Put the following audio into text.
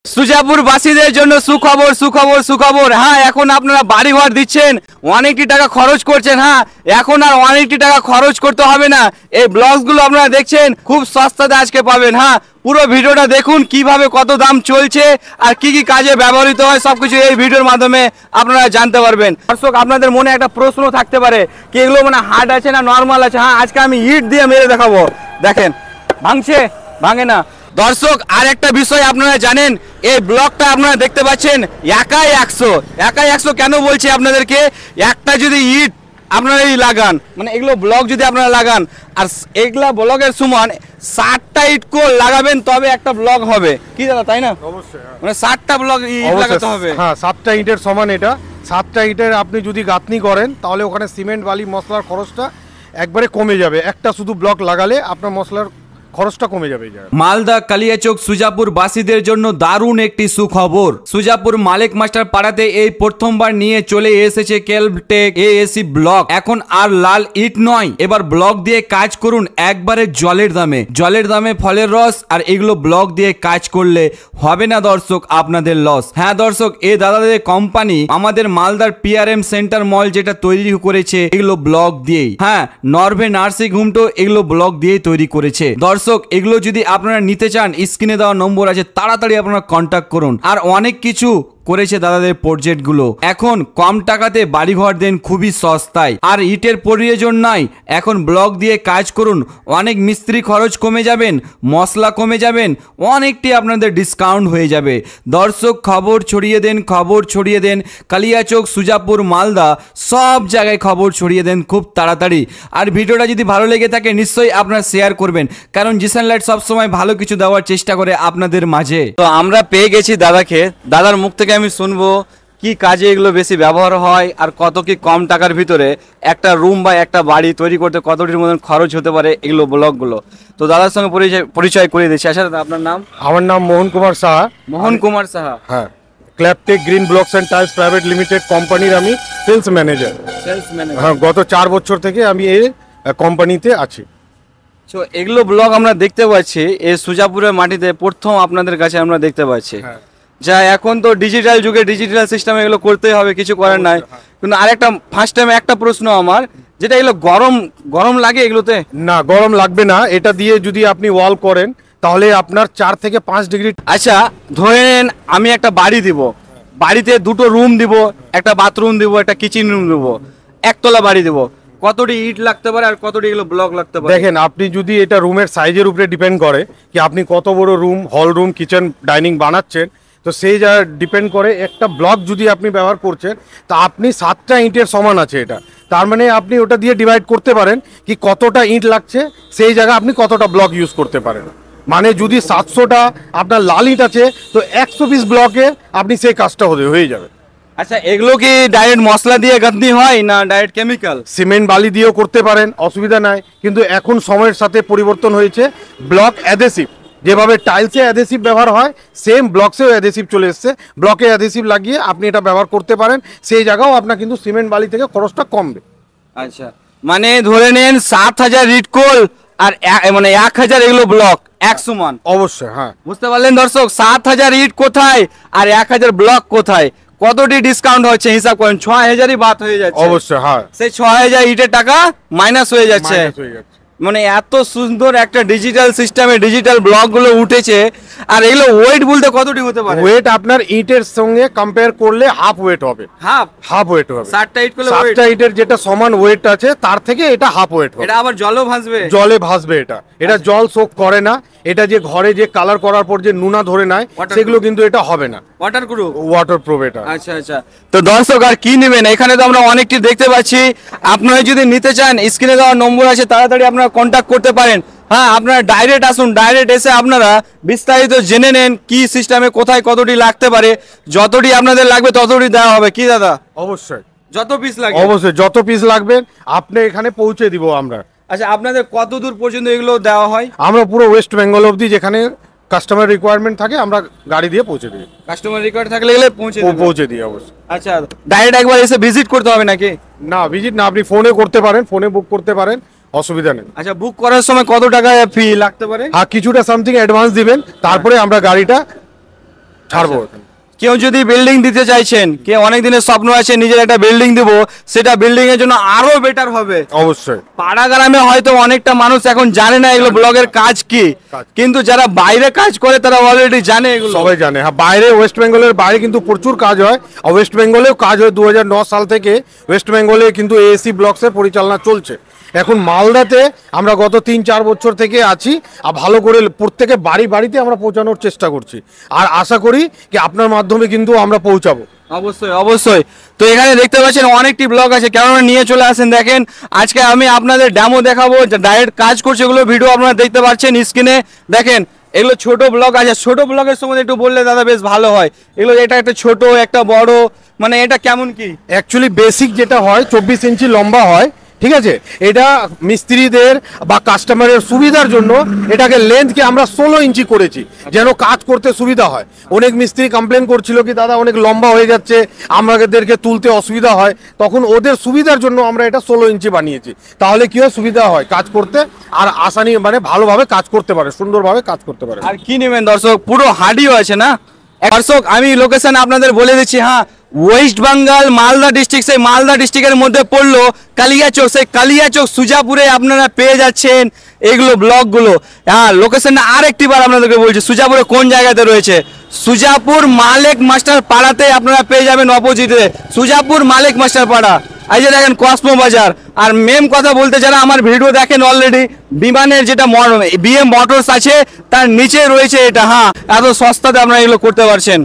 সুজাপুর বাসীদের জন্য সুখবর সুখবর সুখবর। হ্যাঁ, এখন আপনারা বাড়ি ঘর দিচ্ছেন, অনেকটি টাকা খরচ করছেন। হ্যাঁ, এখন আর অনেকটি টাকা খরচ করতে হবে না। এই ব্লগসগুলো আপনারা দেখছেন খুব সস্তাতে আজকে পাবেন। হ্যাঁ, পুরো ভিডিওটা দেখুন কিভাবে কত দাম চলছে আর কি কি কাজে ব্যবহৃত হয় সবকিছু এই ভিডিওর মাধ্যমে আপনারা জানতে পারবেন। দর্শক, আপনাদের মনে একটা প্রশ্ন থাকতে পারে কি এগুলো মানে হার্ড আছে না নর্মাল আছে। হ্যাঁ, আজকে আমি ইট দিয়ে মেরে দেখাবো। দেখেন ভাঙছে, ভাঙে না। দর্শক, আর একটা বিষয় আপনারা জানেন, এই ব্লকটা আপনারা দেখতে পাচ্ছেন একাই 100 কেন বলছি আপনাদেরকে, একটা যদি ইট আপনারা লাগান মানে এগুলো ব্লক যদি আপনারা লাগান আর এগুলা ব্লকের সমান 60টা ইট লাগাবেন তবে একটা ব্লক হবে কি দাদা, তাই না? অবশ্যই, মানে 60টা ব্লক ইট লাগাতে হবে। হ্যাঁ, 7টা ইটের সমান এটা। 7টা ইটের আপনি যদি গাঁথনি করেন তাহলে ওখানে সিমেন্ট বালি মশলার খরচটা একবারে কমে যাবে। একটা শুধু ব্লক লাগালে আপনার মশলার খরচটা কমে যাবে। মালদা কালিয়াচক সুজাপুর বাসীদের জন্য দারুণ একটি সুখবর। সুজাপুর মালিক মাস্টার পাড়াতে এই প্রথমবার নিয়ে চলে এসেছে কেলভটেক এএসি ব্লক। এখন আর লাল ইট নয়, এবার ব্লক দিয়ে কাজ করুন একবারে জলের দামে ফলের রস। আর এগুলো ব্লক দিয়ে কাজ করলে হবে না দর্শক আপনাদের লস। হ্যাঁ দর্শক, এই দাদাদের কোম্পানি আমাদের মালদার পিআরএম সেন্টার মল যেটা তৈরি করেছে এগুলো ব্লক দিয়েই। হ্যাঁ, নরভে নার্সিং হোমটো এগুলো ব্লক দিয়েই তৈরি করেছে। দর্শক, এগুলো যদি আপনারা নিতে চান স্ক্রিনে দেওয়া নম্বর আছে, তাড়াতাড়ি আপনারা কন্ট্যাক্ট করুন। আর অনেক কিছু করেছে দাদাদের প্রজেক্ট গুলো। এখন কম টাকাতে বাড়িঘর দেন খুবই সস্তায়। আর ইটের প্রয়োজন নাই, এখন ব্লক দিয়ে কাজ করুন। অনেক মিস্ত্রি খরচ কমে যাবেন, মশলা কমে যাবেন, অনেকটি আপনাদের ডিসকাউন্ট হয়ে যাবে। দর্শক, খবর ছড়িয়ে দেন কালিয়াচক সুজাপুর মালদা সব জায়গায় খবর ছড়িয়ে দেন খুব তাড়াতাড়ি। আর ভিডিওটা যদি ভালো লেগে থাকে নিশ্চয়ই আপনারা শেয়ার করবেন, কারণ জিসান লাইট সবসময় ভালো কিছু দেওয়ার চেষ্টা করে আপনাদের মাঝে। তো আমরা পেয়ে গেছি দাদাকে, দাদার মুখ থেকে আমি শুনবো কি কাজে এগুলো বেশি ব্যবহার হয় আর কত কি কম টাকার ভিতরে একটা রুম বা একটা বাড়ি তৈরি করতে কতটির মতন খরচ হতে পারে এগুলো ব্লকগুলো। তো দাদার সঙ্গে পরিচয় করিয়ে দিচ্ছি। আচ্ছা দাদা, আপনার নাম? আমার নাম মোহন কুমার সাহা। মোহন কুমার সাহা। হ্যাঁ, Claptech green blocks and tiles private limited কোম্পানির আমি সেলস ম্যানেজার। হ্যাঁ, গত 4 বছর থেকে আমি এই কোম্পানিতে আছি। তো এগুলো ব্লক আমরা দেখতে পাচ্ছি এই সুজাপুরের মাটিতে প্রথম আপনাদের কাছে আমরা দেখতে পাচ্ছি। যা এখন তো ডিজিটাল যুগে ডিজিটাল সিস্টেমে এগুলো করতেই হবে, কিছু করার নাই। কিন্তু আরেকটা ফার্স্ট টাইম একটা প্রশ্ন আমার, যেটা এগুলো গরম লাগে এগুলোতে? না, গরম লাগবে না। এটা দিয়ে যদি আপনি ওয়াল করেন তাহলে আপনার 4 থেকে 5 ডিগ্রি। আচ্ছা, ধরে নেন আমি একটা বাড়ি দিব, বাড়িতে 2টো রুম দিব, একটা বাথরুম দিব, একটা কিচেন রুম দিব, একতলা বাড়ি দিব, কতটি ইট লাগতে পারে আর কতটি এগুলো ব্লক লাগতে পারে? দেখেন, আপনি যদি এটা রুমের সাইজের উপরে ডিপেন্ড করে কি আপনি কত বড় room, hall room, kitchen, dining বানাচ্ছেন, তো সেই যা ডিপেন্ড করে। একটা ব্লক যদি আপনি ব্যবহার করছেন তা আপনি 7টা ইটের সমান আছে এটা, তার মানে আপনি ওটা দিয়ে ডিভাইড করতে পারেন কি কতটা ইট লাগছে, সেই জায়গায় আপনি কতটা ব্লক ইউজ করতে পারেন। মানে যদি 700টা আপনার লাল ইট আছে তো 120 ব্লকে আপনি সেই কাজটা হয়ে যাবে। আচ্ছা, এগুলো কি ডাইরেক্ট মশলা দিয়ে গাঁথনি হয় না ডাইরেক্ট কেমিক্যাল? সিমেন্ট বালি দিয়েও করতে পারেন, অসুবিধা নাই। কিন্তু এখন সময়ের সাথে পরিবর্তন হয়েছে, ব্লক অ্যাডহেসিভ, যেভাবে টাইলসে অ্যাডহেসিভ ব্যবহার হয় সেম ব্লকসেও অ্যাডহেসিভ চলে এসছে। ব্লকে অ্যাডহেসিভ লাগিয়ে আপনি এটা ব্যবহার করতে পারেন, সেই জায়গাও আপনার কিন্তু সিমেন্ট বালি থেকে খরচটা কমবে। আচ্ছা, মানে ধরে নেন 7000 ইটকোল আর মানে 1000 এগুলো ব্লক এক সমান? অবশ্যই, হ্যাঁ। বুঝতে পারলেন দর্শক, 7000 ইট কোথায় আর 1000 ব্লক কোথায়, কতটি ডিসকাউন্ট হচ্ছে হিসাব করেন, 6000ই বাদ হয়ে যাচ্ছে। অবশ্যই, হ্যাঁ। সেই 6000 ইটের টাকা মাইনাস হয়ে যাচ্ছে। মানে এত সুন্দর একটা ডিজিটাল সিস্টেমে ডিজিটাল ব্লক গুলো উঠেছে। আর এগুলো ওয়েট বলতে কতটি হতে পারে? ওয়েট আপনার ইটের সঙ্গে কম্পেয়ার করলে হাফ ওয়েট হবে। হাফ ওয়েট হবে। 60টা ইট করলে 7টা ইটের যেটা সমান ওয়েট আছে তার থেকে এটা হাফ ওয়েট হবে। এটা আবার জলও ভাসবে? জলে ভাসবে এটা জল সোক করে না। এটা যে ঘরে যে কালার করার পর যে নুনা ধরে নেয় সেগুলো কিন্তু এটা হবে না। ওয়াটারপ্রুফ এটা। আচ্ছা আচ্ছা, তো দর্শক আর কি নেবেন, এখানে তো আমরা অনেকটি দেখতে পাচ্ছি। আপনারা যদি নিতে চান স্ক্রিনে দেওয়া নম্বর আছে, তাড়াতাড়ি আপনারা কন্ট্যাক্ট করতে পারেন। হ্যাঁ, আপনারা ডাইরেক্ট আসুন, ডাইরেক্ট এসে আপনারা বিস্তারিত জেনে নেন কি সিস্টেমে কোথায় কতটি লাগতে পারে। যতটি আপনাদের লাগবে ততটি দেওয়া হবে কি দাদা? অবশ্যই, যত পিস লাগে। অবশ্যই, যত পিস লাগবে আপনি এখানে পৌঁছে দিব আমরা। আচ্ছা, আপনাদের কত দূর পর্যন্ত এগুলো দেওয়া হয়? আমরা পুরো ওয়েস্ট বেঙ্গল অবধি যেখানে কাস্টমার রিকোয়ারমেন্ট থাকে আমরা গাড়ি দিয়ে পৌঁছে দিই। কাস্টমার রিকোয়ার থাকলে গেলে পৌঁছে দিই অবশ্যই। আচ্ছা, ডাইরেক্ট একবার এসে ভিজিট করতে হবে নাকি? না, ভিজিট না, আপনি ফোনে করতে পারেন, ফোনে বুক করতে পারেন, অসুবিধা নেই। আচ্ছা, বুক করার সময় কত টাকা ফি লাগতে পারে? হ্যাঁ, কিছুটা সামথিং অ্যাডভান্স দিবেন, তারপরে আমরা গাড়িটা ছাড়বো। কেউ যদি বিল্ডিং দিতে চাইছেন, কে অনেক দিনের স্বপ্ন আছে নিজের একটা বিল্ডিং দিব, সেটা বিল্ডিং এর জন্য আরো বেটার হবে। অবশ্যই পাড়া গ্রামে হয়তো অনেকটা মানুষ এখন জানে না এগুলো ব্লগের কাজ কি, কিন্তু যারা বাইরে কাজ করে তারা অলরেডি জানে এগুলো। সবাই জানে। হ্যাঁ, বাইরে ওয়েস্ট বেঙ্গলের বাইরে কিন্তু প্রচুর কাজ হয়, আর ওয়েস্ট বেঙ্গলেও কাজ হয়। 2009 সাল থেকে ওয়েস্ট বেঙ্গলে কিন্তু এএসি ব্লকসের পরিচালনা চলছে। এখন মালদাতে আমরা গত 3-4 বছর থেকে আছি, আর ভালো করে প্রত্যেকে বাড়ি বাড়িতে আমরা পৌঁছানোর চেষ্টা করছি, আর আশা করি কি আপনার মাধ্যমে কিন্তু আমরা পৌঁছাবো। অবশ্যই অবশ্যই। তো এখানে দেখতে পাচ্ছেন অনেকটি ব্লগ আছে, কেননা নিয়ে চলে আসেন। দেখেন আজকে আমি আপনাদের ডেমো দেখাবো, ডাইরেক্ট কাজ করছে এগুলো ভিডিও আপনারা দেখতে পাচ্ছেন স্ক্রিনে। দেখেন এগুলো ছোট ব্লগ আছে, ছোট ব্লগের সম্বন্ধে একটু বললে দাদা বেশ ভালো হয়। এগুলো এটা একটা ছোট একটা বড়, মানে এটা কেমন কি? অ্যাকচুয়ালি বেসিক যেটা হয় 24 ইঞ্চি লম্বা হয়, ঠিক আছে। এটা মিস্ত্রিদের বা কাস্টমারের সুবিধার জন্য এটাকে লেন্থকে আমরা 16 ইঞ্চি করেছি, যেন কাজ করতে সুবিধা হয়। অনেক মিস্ত্রি কমপ্লেন করছিল কি দাদা অনেক লম্বা হয়ে যাচ্ছে, আমাদেরকে তুলতে অসুবিধা হয়, তখন ওদের সুবিধার জন্য আমরা এটা 16 ইঞ্চি বানিয়েছি। তাহলে কি হয়, সুবিধা হয় কাজ করতে, আর আসানি মানে ভালোভাবে কাজ করতে পারে, সুন্দরভাবে কাজ করতে পারে। আর কি নেবেন দর্শক, পুরো হাডিও আছে না দর্শক। আমি লোকেশন আপনাদের বলে দিচ্ছি। হ্যাঁ, ওয়েস্ট বেঙ্গল মালদা ডিস্ট্রিক্ট, সেই মালদা ডিস্ট্রিক্টের মধ্যে পড়লো কালিয়াচক। সেই কালিয়াচক সুজাপুরে আপনারা পেয়ে যাচ্ছেন এগুলো ব্লকগুলো। হ্যাঁ, লোকেশনটা আরেকটিবার আপনাদেরকে বলছি, সুজাপুরে কোন জায়গাতে রয়েছে। সুজাপুর মালেক মাস্টার পাড়াতে আপনারা পেয়ে যাবেন, অপোজিটে সুজাপুর মালেক মাস্টার পাড়া। এই যে দেখেন কসমো বাজার। আর মেম কথা বলতে যারা আমার ভিডিও দেখেন অলরেডি, বিমানের যেটা বিএম মোটরস আছে তার নিচে রয়েছে এটা। হ্যাঁ, এত সস্তাতে আপনারা এগুলো করতে পারছেন।